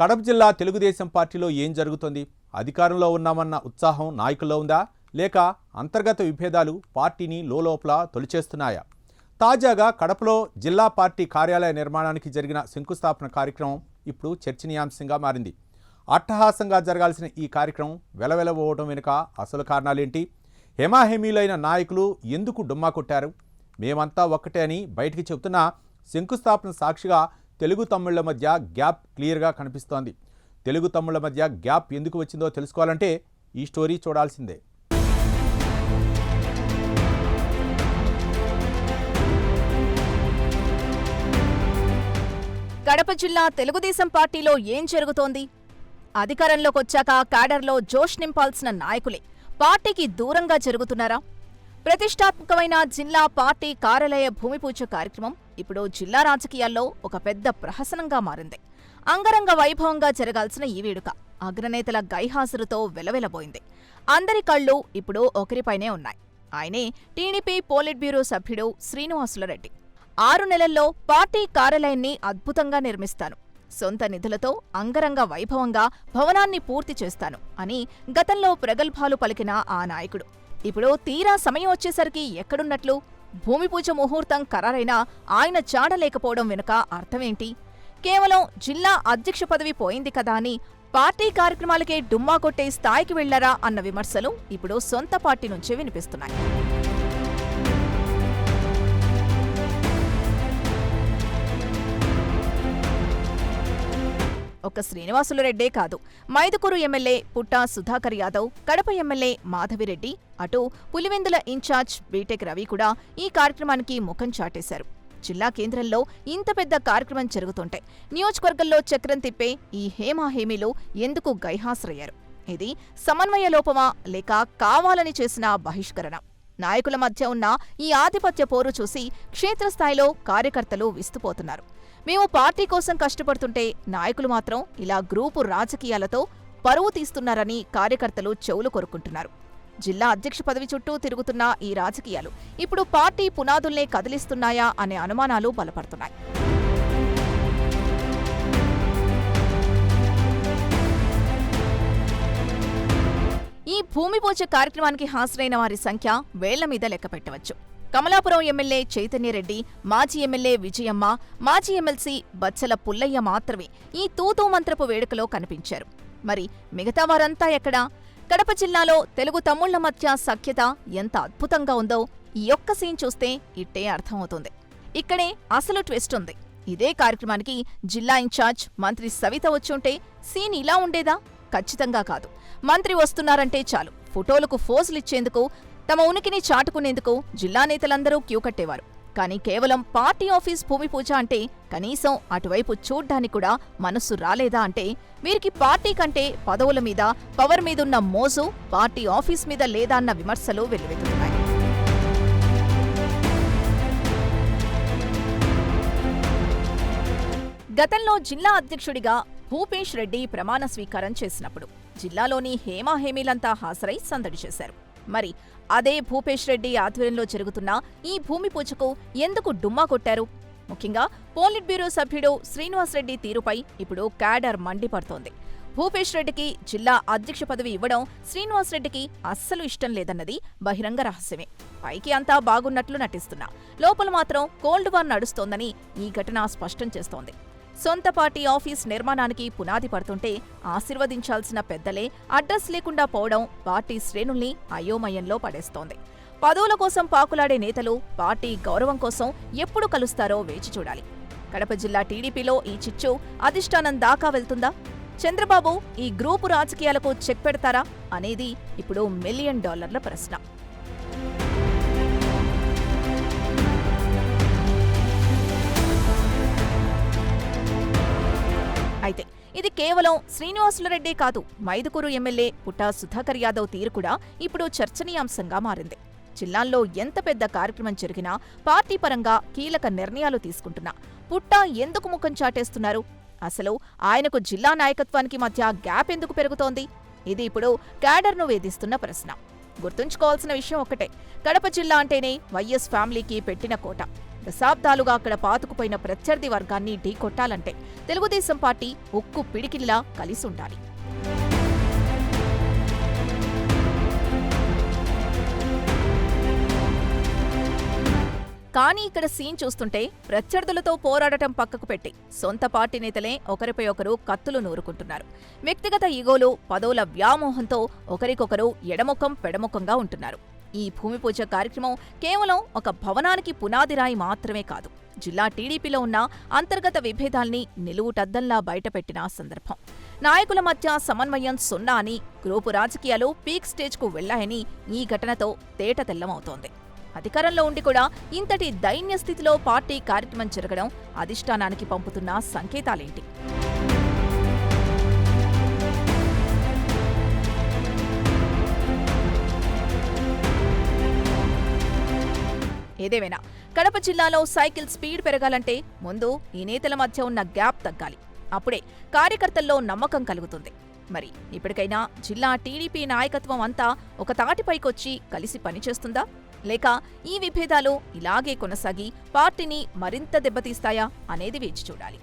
కడప జిల్లా తెలుగుదేశం పార్టీలో ఏం జరుగుతోంది? అధికారంలో ఉన్నామన్న ఉత్సాహం నాయకుల్లో ఉందా, లేక అంతర్గత విభేదాలు పార్టీని లోలోపల తొలిచేస్తున్నాయా? తాజాగా కడపలో జిల్లా పార్టీ కార్యాలయ నిర్మాణానికి జరిగిన శంకుస్థాపన కార్యక్రమం ఇప్పుడు చర్చనీయాంశంగా మారింది. అట్టహాసంగా జరగాల్సిన ఈ కార్యక్రమం వెలవెలబోవడం వెనుక అసలు కారణాలేంటి? హేమాహేమీలైన నాయకులు ఎందుకు డుమ్మా కొట్టారు? మేమంతా ఒక్కటే అని బయటికి చెబుతున్న శంకుస్థాపన సాక్షిగా తెలుగు తమ్ముళ్ల మధ్య గ్యాప్ క్లియర్గా కనిపిస్తోంది. తెలుగు తమ్ముళ్ల మధ్య గ్యాప్ ఎందుకు వచ్చిందో తెలుసుకోవాలంటే ఈ స్టోరీ చూడాల్సిందే. కడప జిల్లా తెలుగుదేశం పార్టీలో ఏం జరుగుతోంది? అధికారంలోకి వచ్చాక క్యాడర్లో జోష్ నింపాల్సిన నాయకులే పార్టీకి దూరంగా జరుగుతున్నారా? ప్రతిష్టాత్మకమైన జిల్లా పార్టీ కార్యాలయ భూమిపూజ కార్యక్రమం ఇప్పుడు జిల్లా రాజకీయాల్లో ఒక పెద్ద ప్రహసనంగా మారింది. అంగరంగ వైభవంగా జరగాల్సిన ఈ వేడుక అగ్రనేతల గైహాజరుతో వెలవెలబోయింది. అందరి కళ్ళు ఇప్పుడు ఒకరిపైనే ఉన్నాయి. ఆయనే టీడీపీ పోలిట్ బ్యూరో సభ్యుడు శ్రీనివాసులరెడ్డి. 6 నెలల్లో పార్టీ కార్యాలయాన్ని అద్భుతంగా నిర్మిస్తాను, సొంత నిధులతో అంగరంగ వైభవంగా భవనాన్ని పూర్తి చేస్తాను అని గతంలో ప్రగల్భాలు పలికిన ఆ నాయకుడు ఇప్పుడు తీరా సమయం వచ్చేసరికి ఎక్కడున్నట్లు? భూమిపూజ ముహూర్తం ఖరారైనా ఆయన చాడలేకపోవడం వెనుక అర్థమేంటి? కేవలం జిల్లా అధ్యక్ష పదవి పోయింది కదా అని పార్టీ కార్యక్రమాలకే డుమ్మా కొట్టే స్థాయికి వెళ్లారా అన్న విమర్శలు ఇప్పుడు సొంత పార్టీ నుంచే వినిపిస్తున్నాయి. ఒక్క శ్రీనివాసులరెడ్డే కాదు, మైదుకూరు ఎమ్మెల్యే పుట్టా సుధాకర్ యాదవ్, కడప ఎమ్మెల్యే మాధవిరెడ్డి, అటు పులివెందుల ఇన్ఛార్జ్ బీటెక్ రవి కూడా ఈ కార్యక్రమానికి ముఖం చాటేశారు. జిల్లా కేంద్రంలో ఇంత పెద్ద కార్యక్రమం జరుగుతుంటే నియోజకవర్గంలో చక్రం తిప్పే ఈ హేమాహేమీలు ఎందుకు గైహాజరయ్యారు? ఇది సమన్వయ లోపమా, లేక కావాలని చేసిన బహిష్కరణ? నాయకుల మధ్య ఉన్న ఈ ఆధిపత్య పోరు చూసి క్షేత్రస్థాయిలో కార్యకర్తలు విస్తుపోతున్నారు. మేము పార్టీ కోసం కష్టపడుతుంటే నాయకులు మాత్రం ఇలా గ్రూపు రాజకీయాలతో పరువు తీస్తున్నారని కార్యకర్తలు చెవులు కొరుకుంటున్నారు. జిల్లా అధ్యక్ష పదవి చుట్టూ తిరుగుతున్న ఈ రాజకీయాలు ఇప్పుడు పార్టీ పునాదుల్నే కదిలిస్తున్నాయా అనే అనుమానాలు బలపడుతున్నాయి. ఈ భూమిపూజ కార్యక్రమానికి హాజరైన వారి సంఖ్య వేళ్ల మీద లెక్క పెట్టవచ్చు. కమలాపురం ఎమ్మెల్యే చైతన్యరెడ్డి, మాజీ ఎమ్మెల్యే విజయమ్మ, మాజీ ఎమ్మెల్సీ బచ్చల పుల్లయ్య మాత్రమే ఈ తూతూ మంత్రపు వేడుకలో కనిపించారు. మరి మిగతా వారంతా ఎక్కడా? కడప జిల్లాలో తెలుగు తమ్ముళ్ల మధ్య సఖ్యత ఎంత అద్భుతంగా ఉందో ఈ ఒక్క సీన్ చూస్తే ఇట్టే అర్థమవుతుంది. ఇక్కడే అసలు ట్విస్ట్ ఉంది. ఇదే కార్యక్రమానికి జిల్లా ఇన్ఛార్జ్ మంత్రి సవిత వచ్చుంటే సీన్ ఇలా ఉండేదా? ఖచ్చితంగా కాదు. మంత్రి వస్తున్నారంటే చాలు ఫోటోలకు ఫోజులిచ్చేందుకు, తమ ఉనికిని చాటుకునేందుకు జిల్లా నేతలందరూ క్యూ కట్టేవారు. కానీ కేవలం పార్టీ ఆఫీస్ భూమి పూజ అంటే కనీసం అటువైపు చూడ్డానికి కూడా మనస్సు రాలేదా అంటే వీరికి పార్టీ కంటే పదవుల మీద, పవర్ మీదున్న మోజు పార్టీ ఆఫీస్ మీద లేదా అన్న విమర్శలు వెల్లువెత్తుతున్నాయి. గతంలో జిల్లా అధ్యక్షుడిగా భూపేష్ రెడ్డి ప్రమాణ స్వీకారం చేసినప్పుడు జిల్లాలోని హేమాహేమీలంతా హాజరై సందడి చేశారు. మరి అదే భూపేష్ రెడ్డి ఆధ్వర్యంలో జరుగుతున్న ఈ భూమి పూజకు ఎందుకు డుమ్మా కొట్టారు? ముఖ్యంగా పోలిట్ బ్యూరో సభ్యుడు శ్రీనివాసరెడ్డి తీరుపై ఇప్పుడు క్యాడర్ మండిపడుతోంది. భూపేష్ రెడ్డికి జిల్లా అధ్యక్ష పదవి ఇవ్వడం శ్రీనివాసరెడ్డికి అస్సలు ఇష్టం లేదన్నది బహిరంగ రహస్యమే. పైకి అంతా బాగున్నట్లు నటిస్తున్నా లోపల మాత్రం కోల్డ్ వార్ నడుస్తోందని ఈ ఘటన స్పష్టం చేస్తోంది. సొంత పార్టీ ఆఫీస్ నిర్మాణానికి పునాది పడుతుంటే ఆశీర్వదించాల్సిన పెద్దలే అడ్రస్ లేకుండా పోవడం పార్టీ శ్రేణుల్ని అయోమయంలో పడేస్తోంది. పదవుల కోసం పాకులాడే నేతలు పార్టీ గౌరవం కోసం ఎప్పుడు కలుస్తారో వేచి చూడాలి. కడప జిల్లా టీడీపీలో ఈ చిచ్చు అధిష్టానం దాకా వెళ్తుందా? చంద్రబాబు ఈ గ్రూపు రాజకీయాలకు చెక్ పెడతారా అనేది ఇప్పుడు $1 మిలియన్ ప్రశ్న. అయితే ఇది కేవలం శ్రీనివాసులరెడ్డే కాదు, మైదుకూరు ఎమ్మెల్యే పుట్టా సుధాకర్ యాదవ్ తీరు కూడా ఇప్పుడు చర్చనీయాంశంగా మారింది. జిల్లాల్లో ఎంత పెద్ద కార్యక్రమం జరిగినా పార్టీ పరంగా కీలక నిర్ణయాలు తీసుకుంటున్నా పుట్టా ఎందుకు ముఖం చాటేస్తున్నారు? అసలు ఆయనకు జిల్లా నాయకత్వానికి మధ్య గ్యాప్ ఎందుకు పెరుగుతోంది? ఇది ఇప్పుడు క్యాడర్ను వేధిస్తున్న ప్రశ్న. గుర్తుంచుకోవాల్సిన విషయం ఒక్కటే, కడప జిల్లా అంటేనే వైఎస్ ఫ్యామిలీకి పెట్టిన కోట. దశాబ్దాలుగా అక్కడ పాతుకుపోయిన ప్రత్యర్థి వర్గాన్ని ఢీకొట్టాలంటే తెలుగుదేశం పార్టీ ఉక్కు పిడికిలిలా కలిసి ఉండాలి. కానీ ఇక్కడ సీన్ చూస్తుంటే ప్రత్యర్థులతో పోరాడటం పక్కకు పెట్టి సొంత పార్టీ నేతలే ఒకరిపై ఒకరు కత్తులు నూరుకుంటున్నారు. వ్యక్తిగత ఈగోలు, పదవుల వ్యామోహంతో ఒకరికొకరు ఎడముఖం పెడముఖంగా ఉంటున్నారు. ఈ భూమి పూజ కార్యక్రమం కేవలం ఒక భవనానికి పునాదిరాయి మాత్రమే కాదు, జిల్లా టీడీపీలో ఉన్న అంతర్గత విభేదాల్ని నిలువుటద్దంలా బయటపెట్టిన సందర్భం. నాయకుల మధ్య సమన్వయం సున్నా అని, గ్రూపు రాజకీయాలు పీక్ స్టేజ్కు వెళ్లాయని ఈ ఘటనతో తేటతెల్లమవుతోంది. అధికారంలో ఉండి కూడా ఇంతటి దైన్య స్థితిలో పార్టీ కార్యక్రమం జరగడం అధిష్టానానికి పంపుతున్న సంకేతాలేంటి? ఏదేమైనా కడప జిల్లాలో సైకిల్ స్పీడ్ పెరగాలంటే ముందు ఈ నేతల మధ్య ఉన్న గ్యాప్ తగ్గాలి. అప్పుడే కార్యకర్తల్లో నమ్మకం కలుగుతుంది. మరి ఇప్పటికైనా జిల్లా టీడీపీ నాయకత్వం అంతా ఒక తాటిపైకొచ్చి కలిసి పనిచేస్తుందా? లేక ఈ విభేదాలు ఇలాగే కొనసాగి పార్టీని మరింత దెబ్బతీస్తాయా అనేది వేచి చూడాలి.